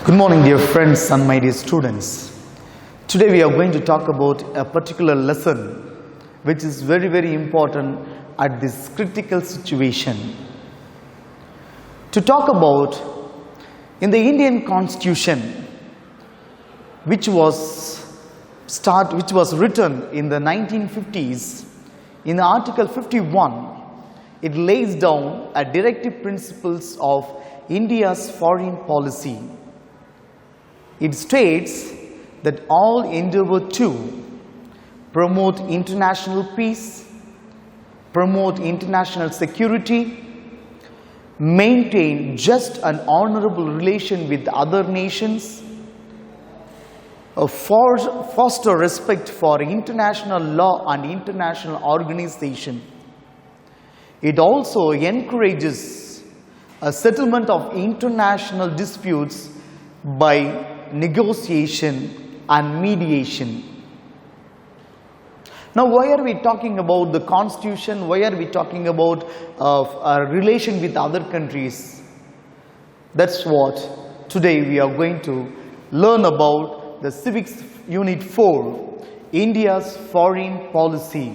Good morning, dear friends and my dear students. Today we are going to talk about a particular lesson which is very important at this critical situation. To talk about in the Indian Constitution which was written in the 1950s, in Article 51, it lays down a directive principles of India's foreign policy. It states that all endeavor to promote international peace, promote international security, maintain just and honorable relation with other nations, foster respect for international law and international organization. It also encourages a settlement of international disputes by negotiation and mediation. Now, why are we talking about the Constitution? Why are we talking about our relation with other countries? That's what today we are going to learn about the Civics Unit 4, India's foreign policy.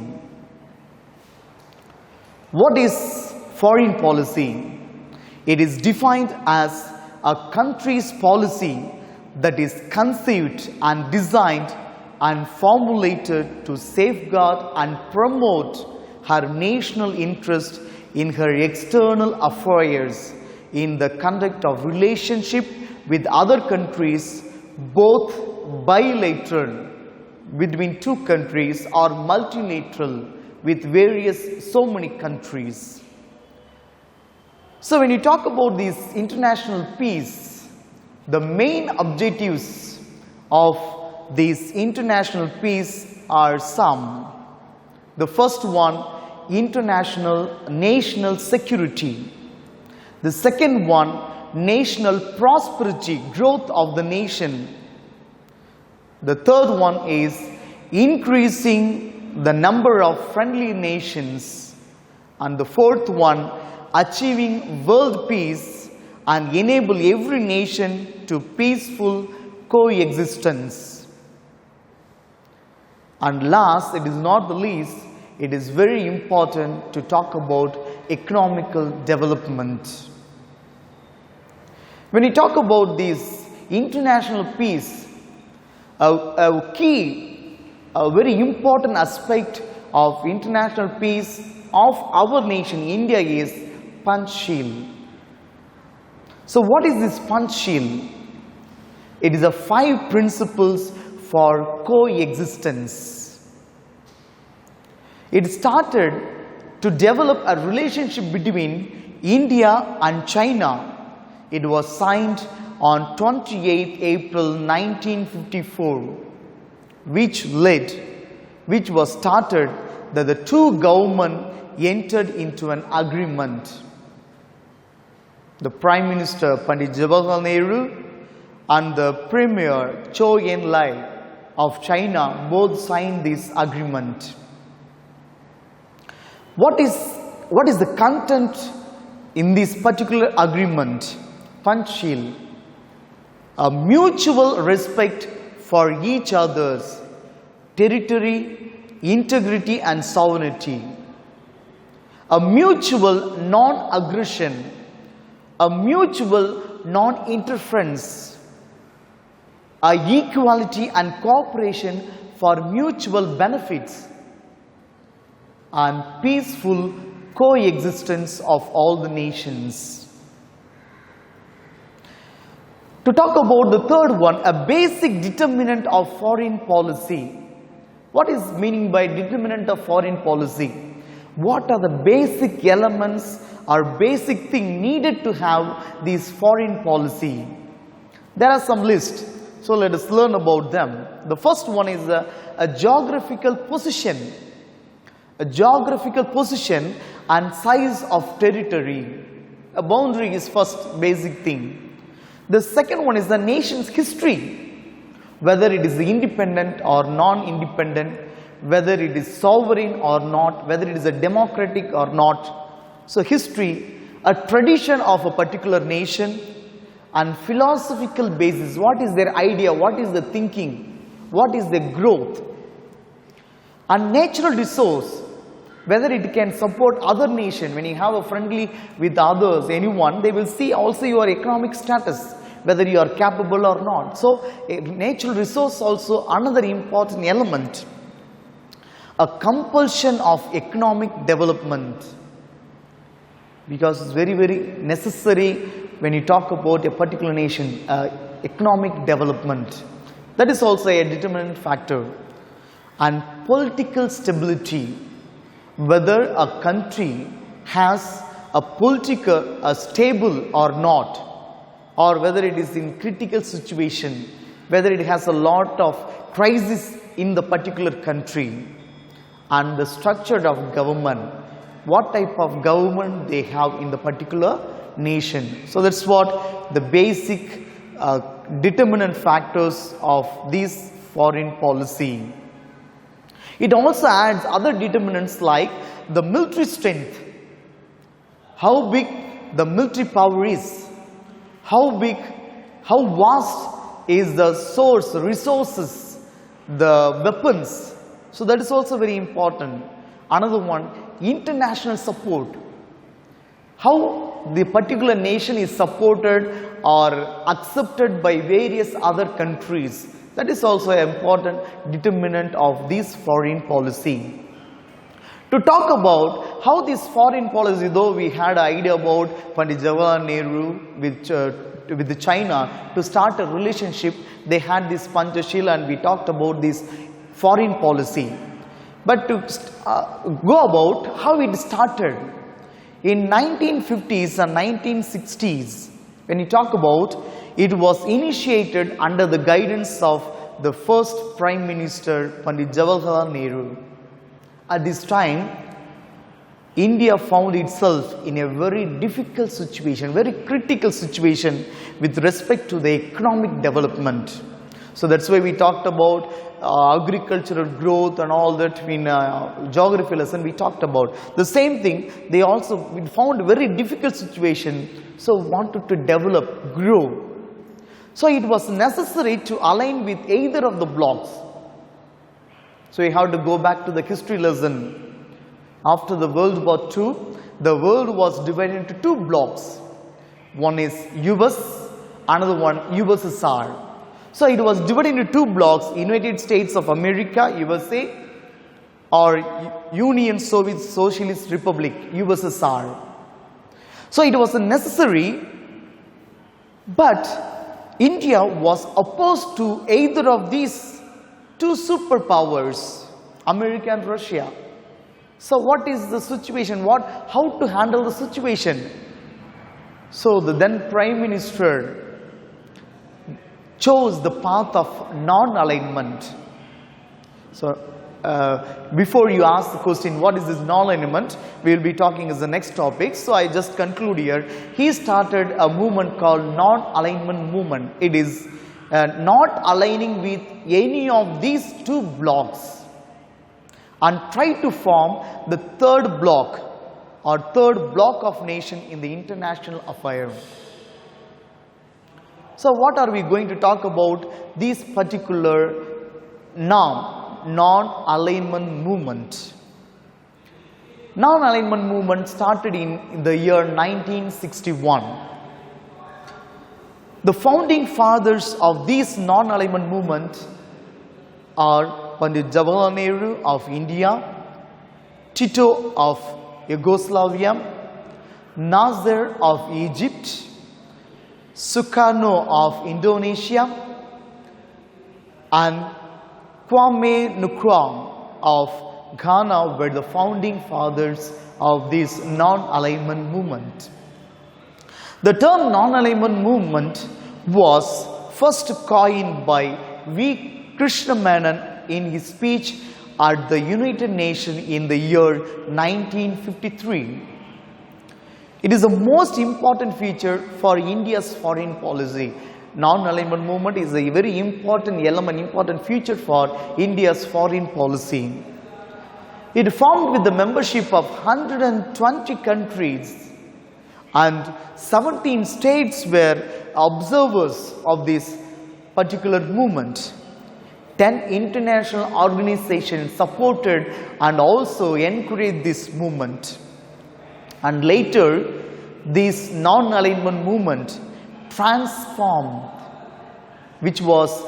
What is foreign policy? It is defined as a country's policy that is conceived and designed and formulated to safeguard and promote her national interest in her external affairs in the conduct of relationship with other countries, both bilateral between two countries or multilateral with so many countries. So when you talk about this international peace, the main objectives of this international peace are some. The first one, national security. The second one, national prosperity, growth of the nation. The third one is increasing the number of friendly nations. And the fourth one, achieving world peace and enable every nation to peaceful coexistence. And last, it is not the least, it is very important to talk about economical development. When you talk about this international peace, a very important aspect of international peace of our nation, India, is Panchsheel. So what is this Panchsheel? It is the 5 principles for coexistence. It started to develop a relationship between India and China. It was signed on 28 April 1954, which was started that the two governments entered into an agreement. The Prime Minister Pandit Jawaharlal Nehru and the Premier Zhou Enlai of China both signed this agreement. What is the content in this particular agreement? Panchsheel. A mutual respect for each other's territory, integrity and sovereignty. A mutual non-aggression. A mutual non-interference, equality and cooperation for mutual benefits, and peaceful coexistence of all the nations. To talk about the third one, a basic determinant of foreign policy. What is meaning by determinant of foreign policy? What are the basic elements or basic thing needed to have this foreign policy? There are some lists, so let us learn about them. The first one is a geographical position. A geographical position and size of territory. A boundary is first basic thing. The second one is the nation's history, whether it is independent or non-independent, whether it is sovereign or not, whether it is a democratic or not. So history, a tradition of a particular nation, and philosophical basis. What is their idea? What is the thinking? What is their growth? And natural resource, whether it can support other nation. When you have a friendly with others, anyone, they will see also your economic status, whether you are capable or not. So, natural resource also another important element. A compulsion of economic development, because it's very, very necessary when you talk about a particular nation, economic development. That is also a determinant factor. And political stability, whether a country has a political stable or not, or whether it is in critical situation, whether it has a lot of crisis in the particular country, and the structure of government, what type of government they have in the particular nation. So that's what the basic determinant factors of this foreign policy. It also adds other determinants like the military strength, how big the military power is, how vast is the source, resources, the weapons. So that is also very important. Another one, international support, how the particular nation is supported or accepted by various other countries. That is also an important determinant of this foreign policy. To talk about how this foreign policy, though we had an idea about Pandit Jawaharlal Nehru with China to start a relationship, they had this 10social and we talked about this foreign policy. But to go about how it started in 1950s and 1960s, when you talk about, it was initiated under the guidance of the first Prime Minister Pandit Jawaharlal Nehru. At this time, India found itself in a very difficult situation, very critical situation with respect to the economic development. So that's why we talked about agricultural growth and all that in geography lesson we talked about. The same thing, they also found a very difficult situation, so wanted to develop, grow. So it was necessary to align with either of the blocks. So you have to go back to the history lesson. After the World War II, the world was divided into two blocks. One is US, another one USSR. So it was divided into two blocks, United States of America, USA, or Union Soviet Socialist Republic, USSR. So it was necessary, but India was opposed to either of these two superpowers, America and Russia. So what is the situation? How to handle the situation? So the then Prime Minister chose the path of non-alignment. So before you ask the question, what is this non-alignment, we will be talking as the next topic. So I just conclude here. He started a movement called non-alignment movement. It is not aligning with any of these two blocks and try to form the third block or third block of nation in the international affair. So what are we going to talk about this particular non-alignment movement? Non-alignment movement started in the year 1961. The founding fathers of this non-alignment movement are Pandit Jawaharlal Nehru of India, Tito of Yugoslavia, Nasser of Egypt, Sukarno of Indonesia, and Kwame Nkrumah of Ghana were the founding fathers of this non-alignment movement. The term non-alignment movement was first coined by V. Krishna Menon in his speech at the United Nations in the year 1953. It is the most important feature for India's foreign policy. Non-alignment movement is a very important element, important feature for India's foreign policy. It formed with the membership of 120 countries and 17 states were observers of this particular movement. 10 international organizations supported and also encouraged this movement. And later, this non-alignment movement transformed, which was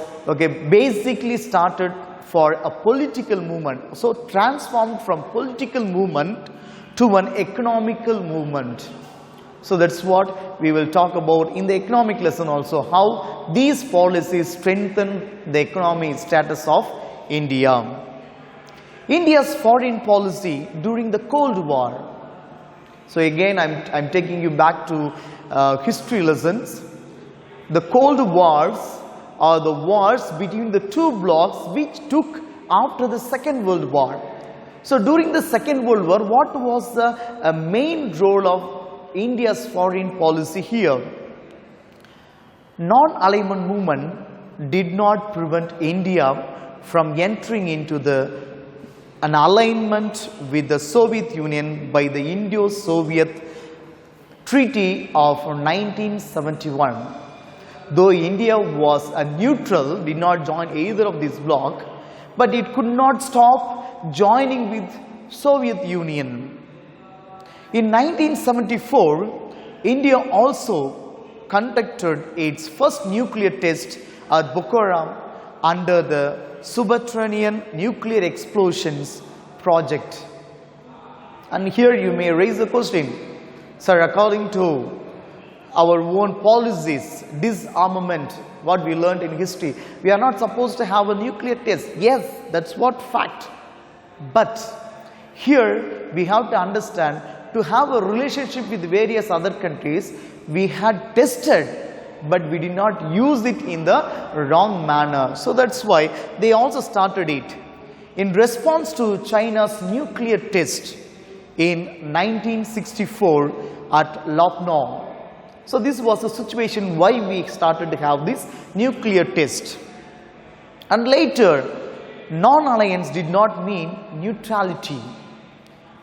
basically started for a political movement. So transformed from political movement to an economical movement. So that's what we will talk about in the economic lesson also, how these policies strengthen the economic status of India. India's foreign policy during the Cold War. So again, I'm taking you back to history lessons. The Cold Wars are the wars between the two blocs which took after the Second World War. So during the Second World War, what was the main role of India's foreign policy here? Non-alignment movement did not prevent India from entering into an alignment with the Soviet Union by the Indo-Soviet Treaty of 1971. Though India was a neutral, did not join either of these blocs, but it could not stop joining with Soviet Union. In 1974, India also conducted its first nuclear test at Bukhara under the Subterranean Nuclear Explosions Project. And here you may raise the question, sir, according to our own policies, disarmament, what we learned in history, we are not supposed to have a nuclear test. Yes, that's what fact. But here we have to understand, to have a relationship with various other countries, we had tested, but we did not use it in the wrong manner. So that's why they also started it. In response to China's nuclear test in 1964 at Lucknow. So this was the situation why we started to have this nuclear test. And later, non-alliance did not mean neutrality.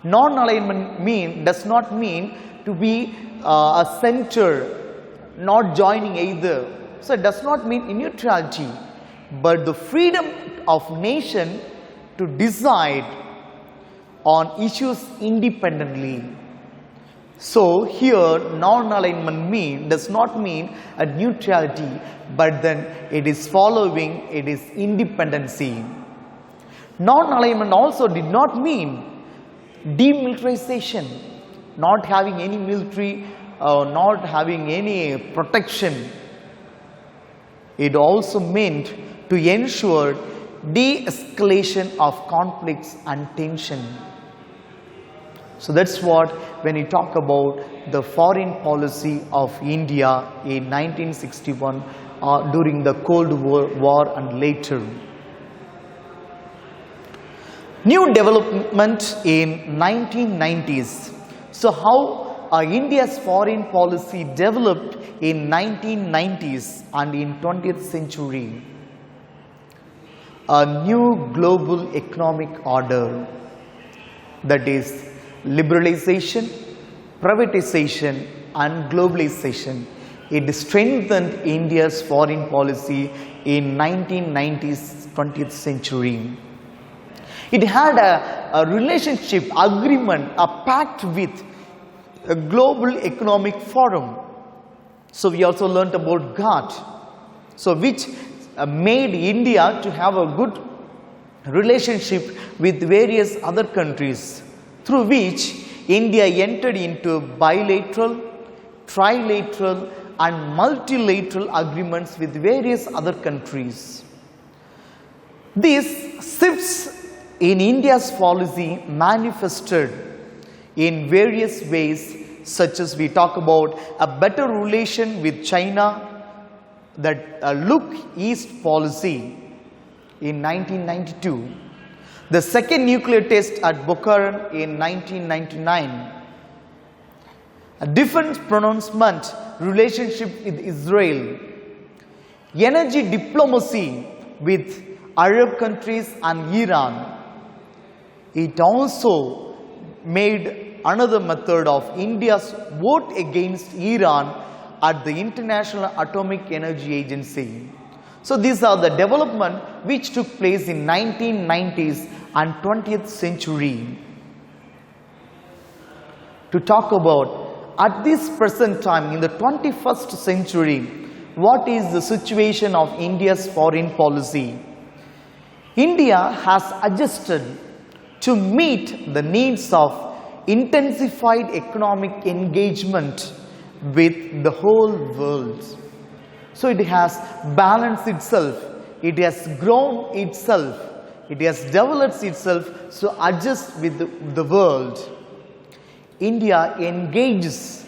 Non-alignment does not mean to be a center, not joining either. So it does not mean neutrality, but the freedom of nation to decide on issues independently. So here non-alignment does not mean a neutrality, but then it is following, it is independency. Non-alignment also did not mean demilitarization, not having any military, not having any protection. It also meant to ensure de-escalation of conflicts and tension. So that's what when we talk about the foreign policy of India in 1961 during the Cold War and later. New development in 1990s. So how India's foreign policy developed in 1990s and in 20th century. A new global economic order, that is liberalization, privatization and globalization. It strengthened India's foreign policy in 1990s, 20th century. It had a relationship, agreement, a pact with a global economic forum. So we also learnt about GATT, so which made India to have a good relationship with various other countries, through which India entered into bilateral, trilateral and multilateral agreements with various other countries. These shifts in India's policy manifested in various ways, such as we talk about a better relation with China, that Look East policy in 1992, the second nuclear test at Bukhara in 1999, a defense pronouncement relationship with Israel, energy diplomacy with Arab countries and Iran. It also made another method of India's vote against Iran at the International Atomic Energy Agency. So these are the development which took place in 1990s and 20th century. To talk about at this present time in the 21st century, what is the situation of India's foreign policy? India has adjusted to meet the needs of intensified economic engagement with the whole world. So it has balanced itself, it has grown itself, it has developed itself to adjust with the world. India engages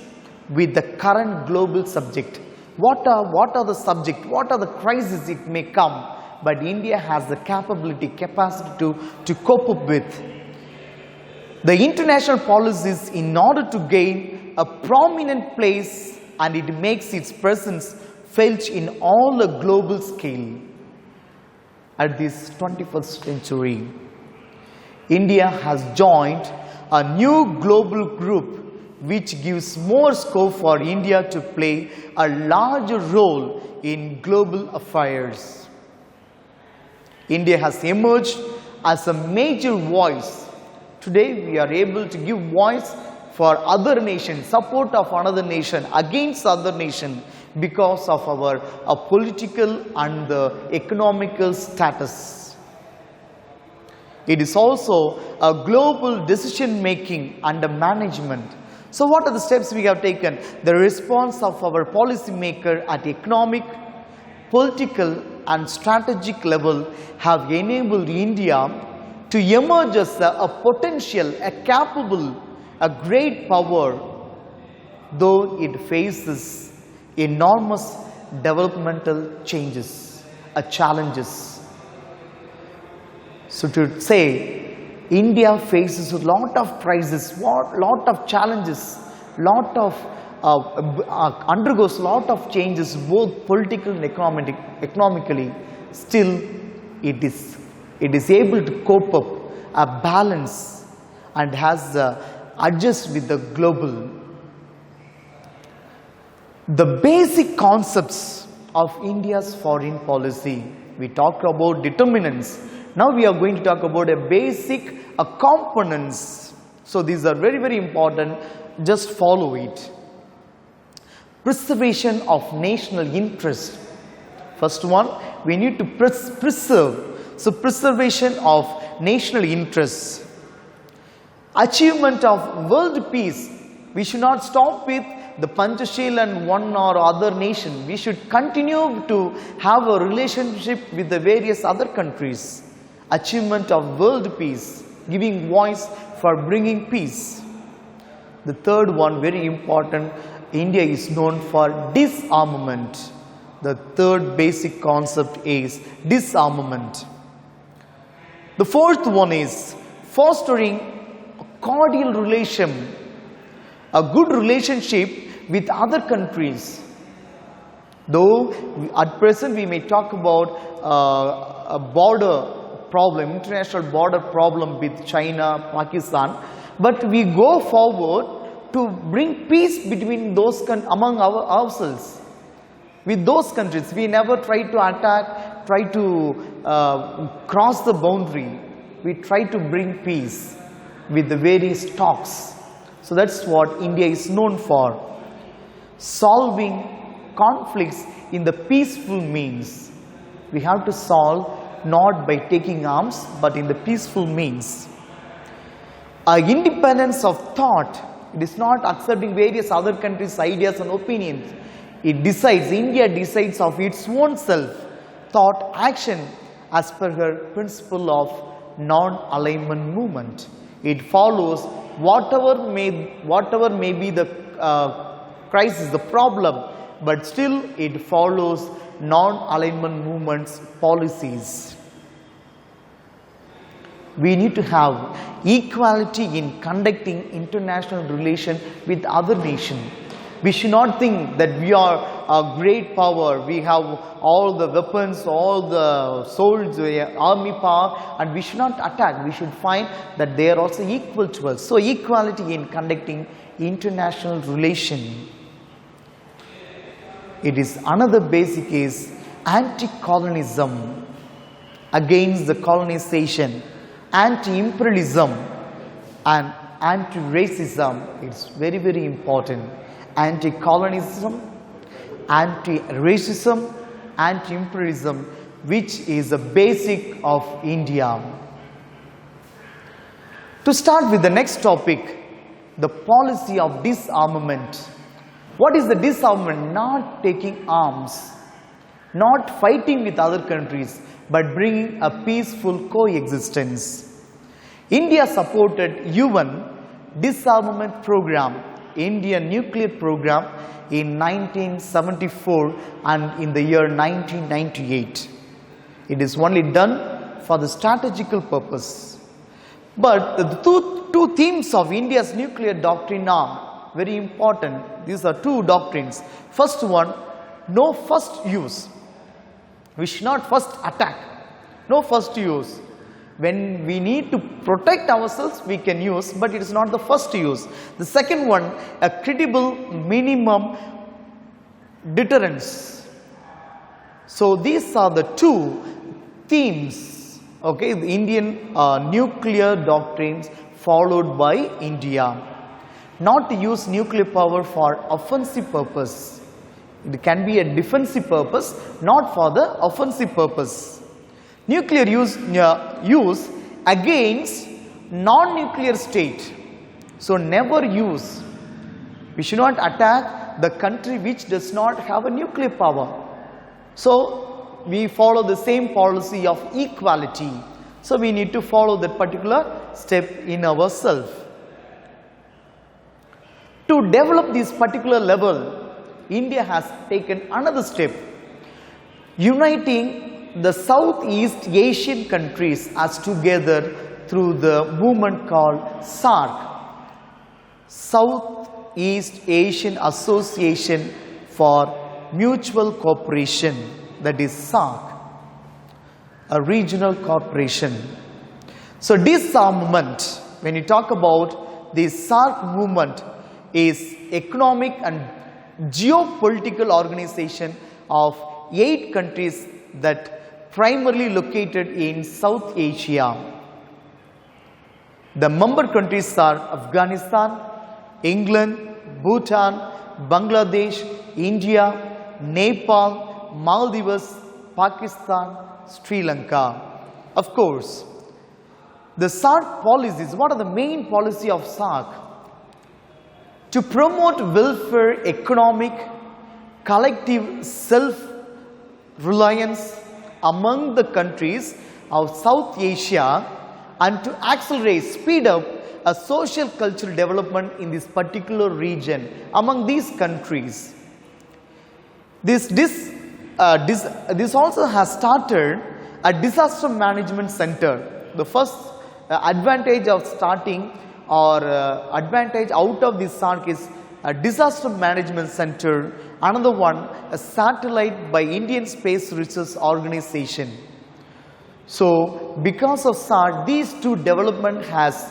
with the current global subject. What are the subject, what are the crises it may come, but India has the capacity to cope up with. The international policies in order to gain a prominent place, and it makes its presence felt in all the global scale. At this 21st century, India has joined a new global group which gives more scope for India to play a larger role in global affairs. India has emerged as a major voice. Today we are able to give voice for other nations, support of another nation against other nation because of our political and the economical status. It is also a global decision making and management. So what are the steps we have taken? The response of our policymaker at economic, political and strategic level have enabled India to emerge as a potential, a capable, a great power, though it faces enormous developmental changes, challenges. So to say, India faces a lot of crises, lot of challenges, undergoes a lot of changes, both political and economically. Still, it is able to cope up, a balance, and has adjust with the global. The basic concepts of India's foreign policy. We talked about determinants. Now we are going to talk about a basic components. So these are very, very important. Just follow it. Preservation of national interest. First one, we need to preserve. So preservation of national interests. Achievement of world peace. We should not stop with the Panchashila and one or other nation. We should continue to have a relationship with the various other countries. Achievement of world peace, giving voice for bringing peace. The third one, very important, India is known for disarmament. The third basic concept is disarmament. The fourth one is fostering a cordial relation, a good relationship with other countries. Though at present we may talk about a border problem, international border problem with China, Pakistan, but we go forward to bring peace between those among ourselves. With those countries, we never try to attack, try to cross the boundary. We try to bring peace with the various talks. So that's what India is known for. Solving conflicts in the peaceful means. We have to solve not by taking arms, but in the peaceful means. Independence of thought. It is not accepting various other countries' ideas and opinions. It decides, India decides of its own self, thought, action as per her principle of non-alignment movement. It follows whatever may be the crisis, the problem, but still it follows non-alignment movements policies. We need to have equality in conducting international relations with other nations. We should not think that we are a great power. We have all the weapons, all the soldiers, army power, and we should not attack. We should find that they are also equal to us. So equality in conducting international relation. It is another basic is anti-colonialism, against the colonization, anti-imperialism and anti-racism. It's very, very important. Anti-colonialism, anti-racism, anti-imperialism, which is the basic of India. To start with the next topic, the policy of disarmament. What is the disarmament? Not taking arms, not fighting with other countries, but bringing a peaceful coexistence. India supported UN disarmament program, Indian nuclear program in 1974 and in the year 1998. It is only done for the strategical purpose. But the two themes of India's nuclear doctrine are very important. These are two doctrines. First one, no first use. We should not first attack. No first use. When we need to protect ourselves, we can use, but it is not the first use. The second one, a credible minimum deterrence. So these are the two themes, okay, the Indian nuclear doctrines followed by India. Not to use nuclear power for offensive purpose. It can be a defensive purpose, not for the offensive purpose. Nuclear use against non-nuclear state. So never use. We should not attack the country which does not have a nuclear power. So we follow the same policy of equality. So we need to follow that particular step in ourselves. To develop this particular level, India has taken another step, uniting the Southeast Asian countries as together through the movement called SAARC, Southeast Asian Association for Mutual Cooperation, that is SAARC, a regional corporation. So disarmament, when you talk about the SAARC movement, is economic and geopolitical organization of 8 countries that primarily located in South Asia. The member countries are Afghanistan, England, Bhutan, Bangladesh, India, Nepal, Maldives, Pakistan, Sri Lanka. Of course, the SAARC policies, what are the main policy of SAARC? To promote welfare, economic, collective self-reliance among the countries of South Asia and to accelerate, speed up a social cultural development in this particular region among these countries. This also has started a disaster management center. The first advantage of starting or advantage out of this SAARC is a disaster management center. Another one, a satellite by Indian Space Research Organization. So because of SAARC, these two development has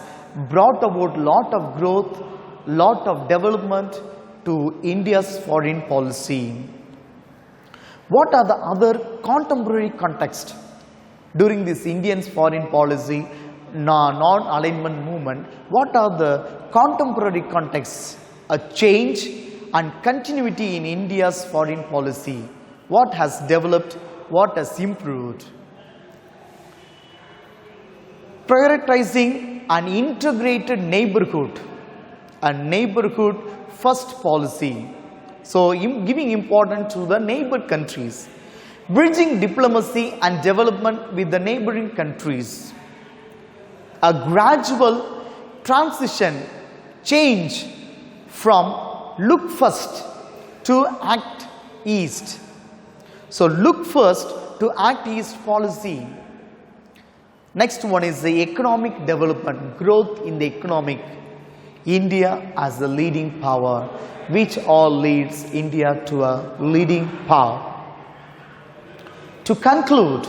brought about lot of growth, lot of development to India's foreign policy. What are the other contemporary context during this Indian's foreign policy non-alignment movement? What are the contemporary contexts, a change and continuity in India's foreign policy? What has developed, what has improved? Prioritizing an integrated neighborhood, a neighborhood first policy. So giving importance to the neighbor countries, bridging diplomacy and development with the neighboring countries. A gradual transition, change from look first to act east. So look first to act east policy. Next one is the economic development, growth in the economic. India as the leading power, which all leads India to a leading power. To conclude,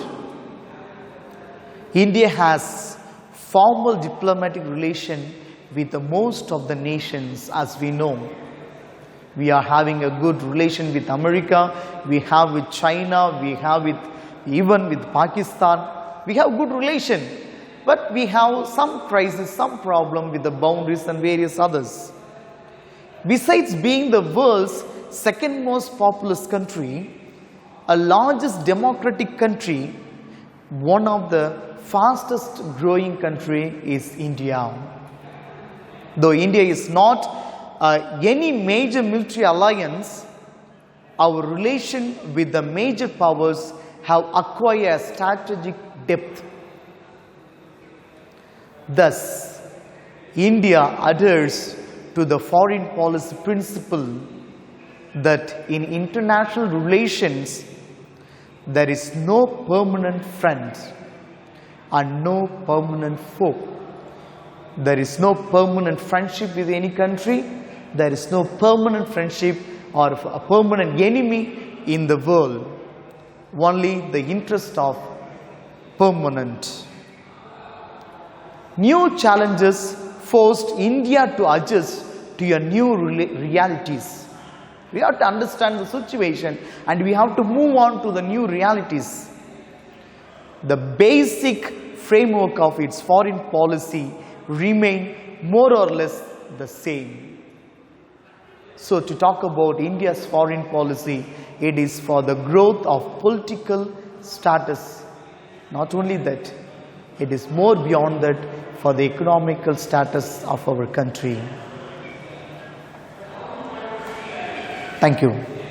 India has formal diplomatic relation with the most of the nations, as we know. We are having a good relation with America, we have with China, we have with even with Pakistan. We have good relation, but we have some crisis, some problem with the boundaries and various others. Besides being the world's second most populous country, a largest democratic country, one of the fastest growing country is India. Though India is not any major military alliance, our relation with the major powers have acquired a strategic depth. Thus, India adheres to the foreign policy principle that in international relations there is no permanent friend and no permanent foe. There is no permanent friendship with any country, there is no permanent friendship or a permanent enemy in the world. Only the interest of permanent. New challenges forced India to adjust to your new realities. We have to understand the situation and we have to move on to the new realities. The basic framework of its foreign policy remain more or less the same. So to talk about India's foreign policy, it is for the growth of political status. Not only that, it is more beyond that for the economical status of our country. Thank you.